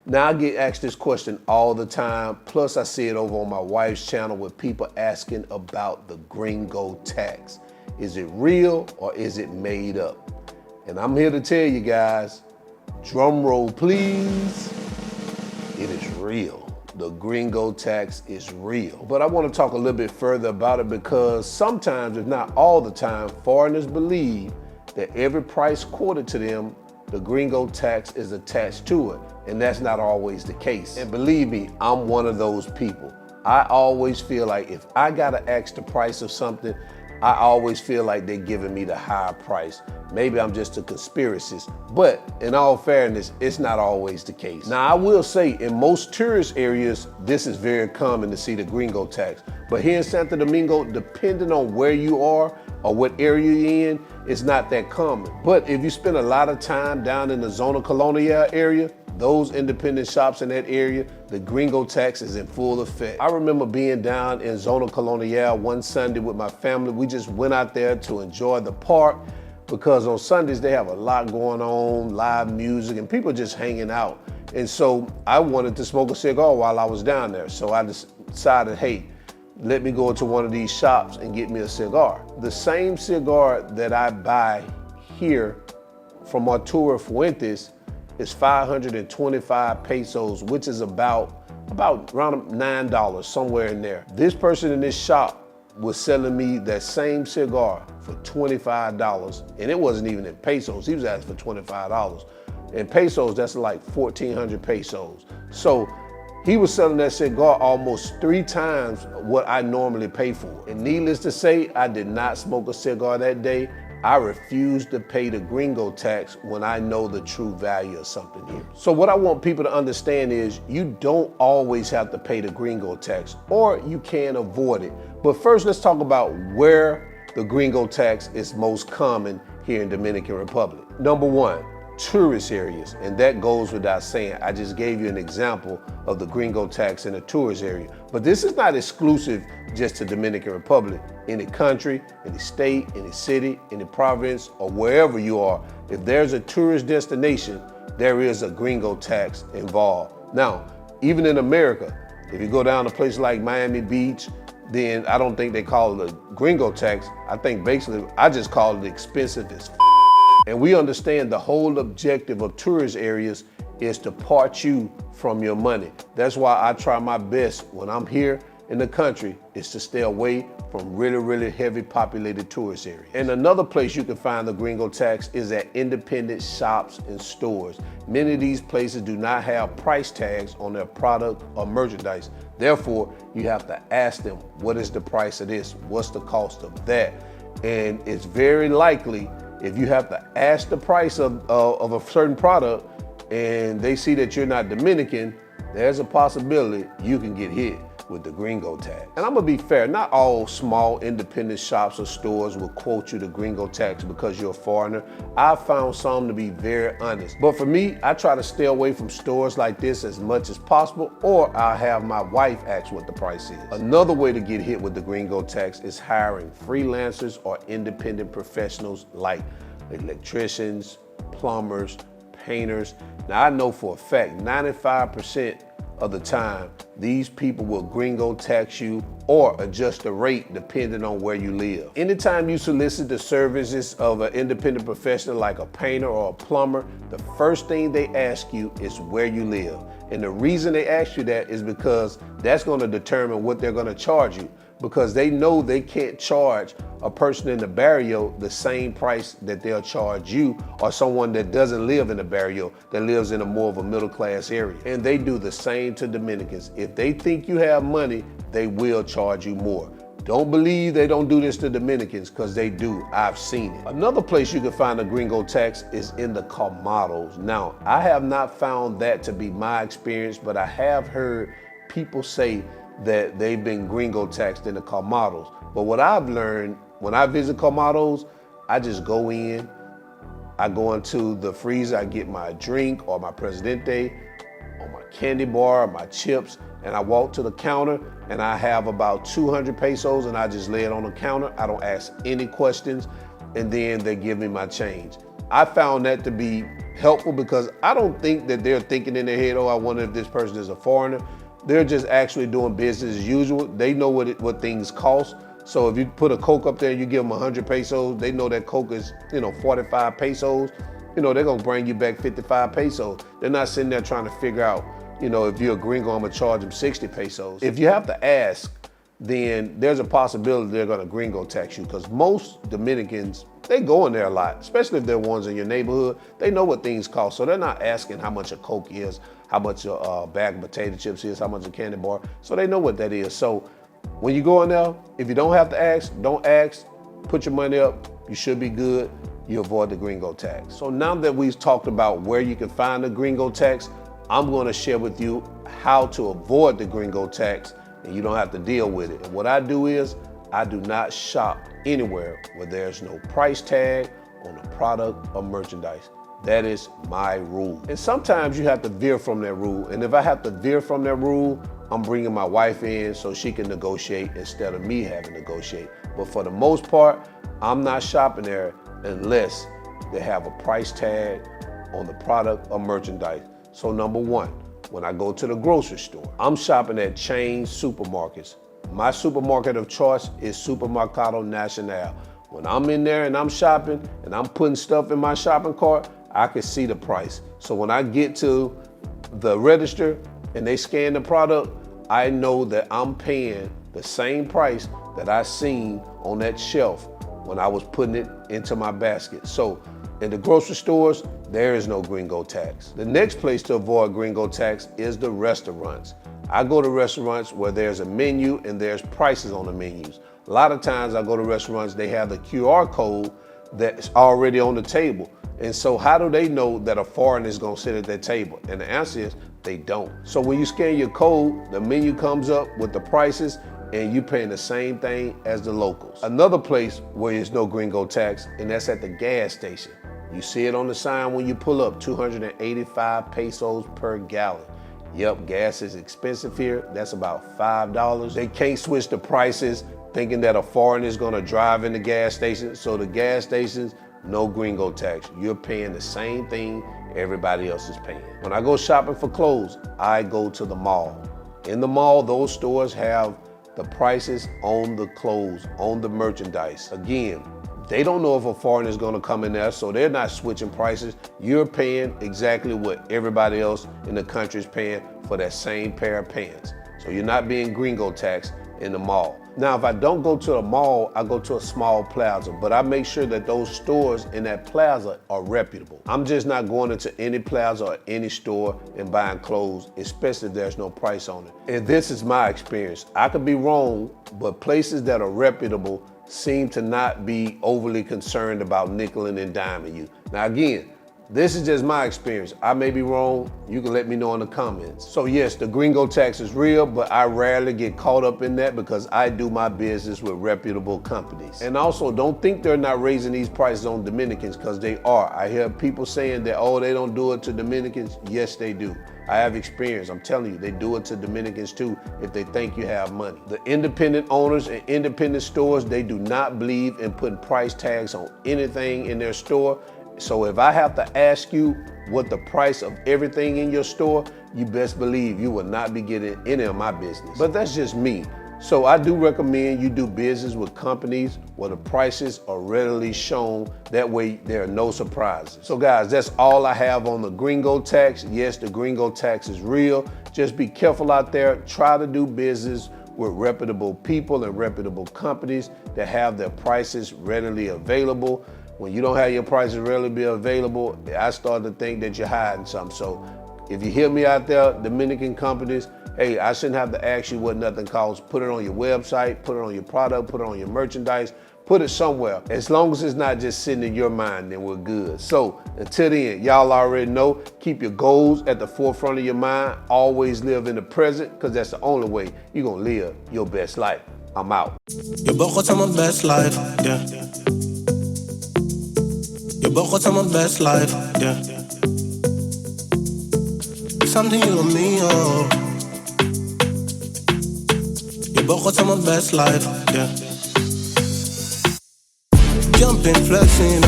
Now I get asked this question all the time, plus I see it over on my wife's channel with people asking about the Gringo Tax. Is it real or is it made up? And I'm here to tell you guys, drum roll please, it is real. The Gringo Tax is real. But I want to talk a little bit further about it because sometimes, if not all the time, foreigners believe that every price quoted to them, the Gringo Tax is attached to it. And that's not always the case. And believe me, I'm one of those people. I always feel like if I gotta ask the price of something, I always feel like they're giving me the higher price. Maybe I'm just a conspiracist, but in all fairness, it's not always the case. Now I will say in most tourist areas, this is very common to see the Gringo Tax. But here in Santo Domingo, depending on where you are or what area you're in, it's not that common. But if you spend a lot of time down in the Zona Colonial area, those independent shops in that area, the Gringo Tax is in full effect. I remember being down in Zona Colonial one Sunday with my family. We just went out there to enjoy the park because on Sundays they have a lot going on, live music, and people just hanging out. And so I wanted to smoke a cigar while I was down there. So I decided, hey, let me go into one of these shops and get me a cigar. The same cigar that I buy here from Arturo Fuentes is 525 pesos, which is about around $9, somewhere in there. This person in this shop was selling me that same cigar for $25, and it wasn't even in pesos. He was asking for $25. In pesos, that's like 1,400 pesos. So he was selling that cigar almost 3 times what I normally pay for. And needless to say, I did not smoke a cigar that day. I refuse to pay the Gringo Tax when I know the true value of something here. So what I want people to understand is you don't always have to pay the Gringo Tax, or you can avoid it. But first, let's talk about where the Gringo Tax is most common here in Dominican Republic. Number 1, tourist areas, and that goes without saying. I just gave you an example of the Gringo Tax in a tourist area, but this is not exclusive just to Dominican Republic. Any country, any state, any city, any province, or wherever you are, if there's a tourist destination, there is a Gringo Tax involved. Now, even in America, if you go down to places like Miami Beach, then I don't think they call it a Gringo Tax. I think basically, I just call it expensive as f. And we understand the whole objective of tourist areas is to part you from your money. That's why I try my best when I'm here in the country is to stay away from really heavy populated tourist areas. And another place you can find the Gringo Tax is at independent shops and stores. Many of these places do not have price tags on their product or merchandise. Therefore, you have to ask them, what is the price of this? What's the cost of that? And it's very likely if you have to ask the price of a certain product and they see that you're not Dominican, there's a possibility you can get hit with the Gringo Tax. And I'm gonna be fair, not all small independent shops or stores will quote you the Gringo Tax because you're a foreigner. I've found some to be very honest. But for me, I try to stay away from stores like this as much as possible, or I'll have my wife ask what the price is. Another way to get hit with the Gringo Tax is hiring freelancers or independent professionals like electricians, plumbers, painters. Now I know for a fact, 95% of the time, these people will Gringo Tax you or adjust the rate depending on where you live. Anytime you solicit the services of an independent professional like a painter or a plumber, the first thing they ask you is where you live. And the reason they ask you that is because that's going to determine what they're going to charge you, because they know they can't charge a person in the barrio the same price that they'll charge you or someone that doesn't live in the barrio, that lives in a more of a middle class area. And they do the same to Dominicans. If they think you have money, they will charge you more. Don't believe they don't do this to Dominicans, because they do. I've seen it. Another place you can find a Gringo Tax is in the colmados. Now, I have not found that to be my experience, but I have heard people say that they've been Gringo taxed in the colmados. But what I've learned, when I visit colmados, I just go in, I go into the freezer, I get my drink or my Presidente or my candy bar or my chips, and I walk to the counter and I have about 200 pesos and I just lay it on the counter. I don't ask any questions, and then they give me my change. I found that to be helpful because I don't think that they're thinking in their head, oh, I wonder if this person is a foreigner. They're just actually doing business as usual. They know what things cost. So if you put a Coke up there, you give them 100 pesos, they know that Coke is, 45 pesos. They're gonna bring you back 55 pesos. They're not sitting there trying to figure out, if you're a gringo, I'm gonna charge them 60 pesos. If you have to ask, then there's a possibility they're gonna gringo tax you because most Dominicans, they go in there a lot, especially if they're ones in your neighborhood. They know what things cost, so they're not asking how much a Coke is, how much a bag of potato chips is, how much a candy bar, so they know what that is. So when you go in there, if you don't have to ask, don't ask, put your money up, you should be good, you avoid the gringo tax. So now that we've talked about where you can find the gringo tax, I'm gonna share with you how to avoid the gringo tax and you don't have to deal with it. And what I do is, I do not shop anywhere where there's no price tag on a product or merchandise. That is my rule. And sometimes you have to veer from that rule. And if I have to veer from that rule, I'm bringing my wife in so she can negotiate instead of me having to negotiate. But for the most part, I'm not shopping there unless they have a price tag on the product or merchandise. So number one, when I go to the grocery store, I'm shopping at chain supermarkets. My supermarket of choice is Supermercado Nacional. When I'm in there and I'm shopping and I'm putting stuff in my shopping cart, I can see the price. So when I get to the register and they scan the product, I know that I'm paying the same price that I seen on that shelf when I was putting it into my basket. So in the grocery stores, there is no gringo tax. The next place to avoid gringo tax is the restaurants. I go to restaurants where there's a menu and there's prices on the menus. A lot of times I go to restaurants, they have the QR code that's already on the table. And so how do they know that a foreigner is gonna sit at that table? And the answer is, they don't. So when you scan your code, the menu comes up with the prices and you're paying the same thing as the locals. Another place where there's no gringo tax, and that's at the gas station. You see it on the sign when you pull up, 285 pesos per gallon. Yep, gas is expensive here. That's about $5. They can't switch the prices thinking that a foreigner is gonna drive in the gas station. So the gas stations, no gringo tax. You're paying the same thing everybody else is paying. When I go shopping for clothes, I go to the mall. In the mall, those stores have the prices on the clothes, on the merchandise. Again, they don't know if a foreigner is gonna come in there, so they're not switching prices. You're paying exactly what everybody else in the country is paying for that same pair of pants. So you're not being gringo taxed in the mall. Now, if I don't go to a mall, I go to a small plaza, but I make sure that those stores in that plaza are reputable. I'm just not going into any plaza or any store and buying clothes, especially if there's no price on it. And this is my experience. I could be wrong, but places that are reputable seem to not be overly concerned about nickeling and diming you. Now again, this is just my experience. I may be wrong. You can let me know in the comments. So yes, the gringo tax is real, but I rarely get caught up in that because I do my business with reputable companies. And also, don't think they're not raising these prices on Dominicans, because they are. I hear people saying that, oh, they don't do it to Dominicans. Yes, they do. I have experience. I'm telling you, they do it to Dominicans too if they think you have money. The independent owners and independent stores, they do not believe in putting price tags on anything in their store. So if I have to ask you what the price of everything in your store, you best believe you will not be getting any of my business. But that's just me. So I do recommend you do business with companies where the prices are readily shown. That way there are no surprises. So guys, that's all I have on the gringo tax. Yes, the gringo tax is real. Just be careful out there. Try to do business with reputable people and reputable companies that have their prices readily available. When you don't have your prices readily available, I start to think that you're hiding something. So if you hear me out there, Dominican companies, hey, I shouldn't have to ask you what nothing costs. Put it on your website, put it on your product, put it on your merchandise, put it somewhere. As long as it's not just sitting in your mind, then we're good. So until then, y'all already know, keep your goals at the forefront of your mind. Always live in the present, because that's the only way you're gonna live your best life. I'm out. Je begon aan mijn best life, yeah. Je begon aan mijn best life, yeah. Something you and me, oh. Je begon aan mijn best life, yeah. Jumping, flexing,